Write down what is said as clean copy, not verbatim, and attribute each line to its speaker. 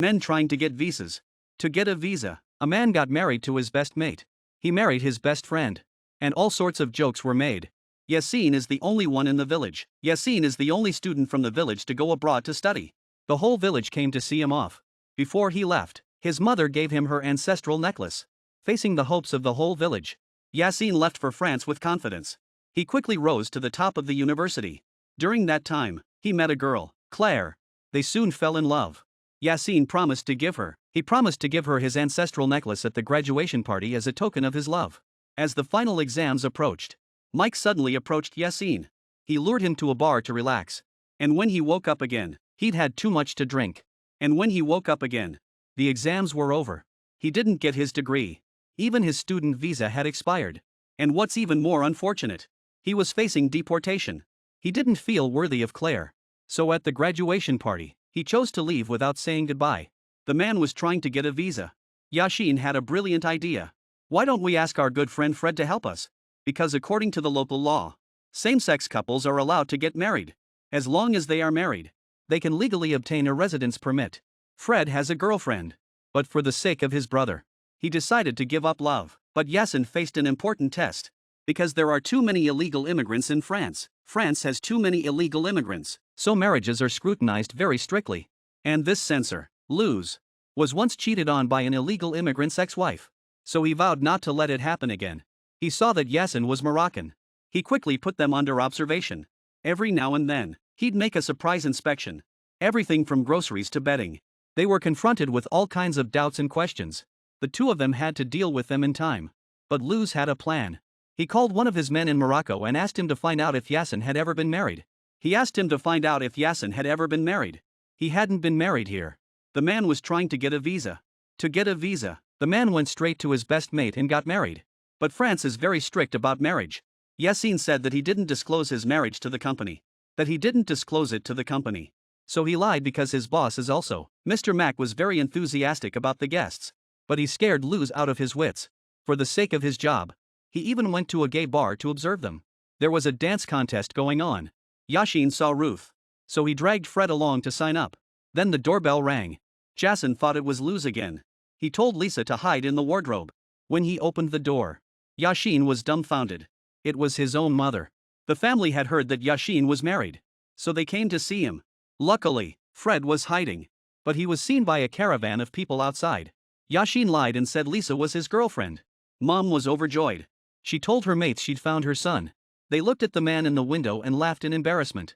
Speaker 1: Men trying to get visas. To get a visa, a man got married to his best mate. He married his best friend. And all sorts of jokes were made. Yasin is the only one in the village. Yasin is the only student from the village to go abroad to study. The whole village came to see him off. Before he left, his mother gave him her ancestral necklace. Facing the hopes of the whole village, Yasin left for France with confidence. He quickly rose to the top of the university. During that time, he met a girl, Claire. They soon fell in love. Yasin promised to give her his ancestral necklace at the graduation party as a token of his love. As the final exams approached, Mike suddenly approached Yasin. He lured him to a bar to relax. And when he woke up again, he'd had too much to drink. The exams were over. He didn't get his degree. Even his student visa had expired. And what's even more unfortunate, he was facing deportation. He didn't feel worthy of Claire. So at the graduation party, he chose to leave without saying goodbye. The man was trying to get a visa. Yasin had a brilliant idea. Why don't we ask our good friend Fred to help us? Because according to the local law, same-sex couples are allowed to get married. As long as they are married, they can legally obtain a residence permit. Fred has a girlfriend. But for the sake of his brother, he decided to give up love. But Yasin faced an important test. Because there are too many illegal immigrants in France. France has too many illegal immigrants, so marriages are scrutinized very strictly. And this censor, Luz, was once cheated on by an illegal immigrant's ex-wife. So he vowed not to let it happen again. He saw that Yasin was Moroccan. He quickly put them under observation. Every now and then, he'd make a surprise inspection. Everything from groceries to bedding. They were confronted with all kinds of doubts and questions. The two of them had to deal with them in time. But Luz had a plan. He called one of his men in Morocco and asked him to find out if Yasin had ever been married. He hadn't been married here. The man was trying to get a visa. To get a visa, the man went straight to his best mate and got married. But France is very strict about marriage. Yasin said that he didn't disclose his marriage to the company. So he lied because his boss is also. Mr. Mac was very enthusiastic about the guests. But he scared Luz out of his wits. For the sake of his job, he even went to a gay bar to observe them. There was a dance contest going on. Yasin saw Ruth. So he dragged Fred along to sign up. Then the doorbell rang. Yasin thought it was Luz again. He told Lisa to hide in the wardrobe. When he opened the door, Yasin was dumbfounded. It was his own mother. The family had heard that Yasin was married. So they came to see him. Luckily, Fred was hiding. But he was seen by a caravan of people outside. Yasin lied and said Lisa was his girlfriend. Mom was overjoyed. She told her mates she'd found her son. They looked at the man in the window and laughed in embarrassment.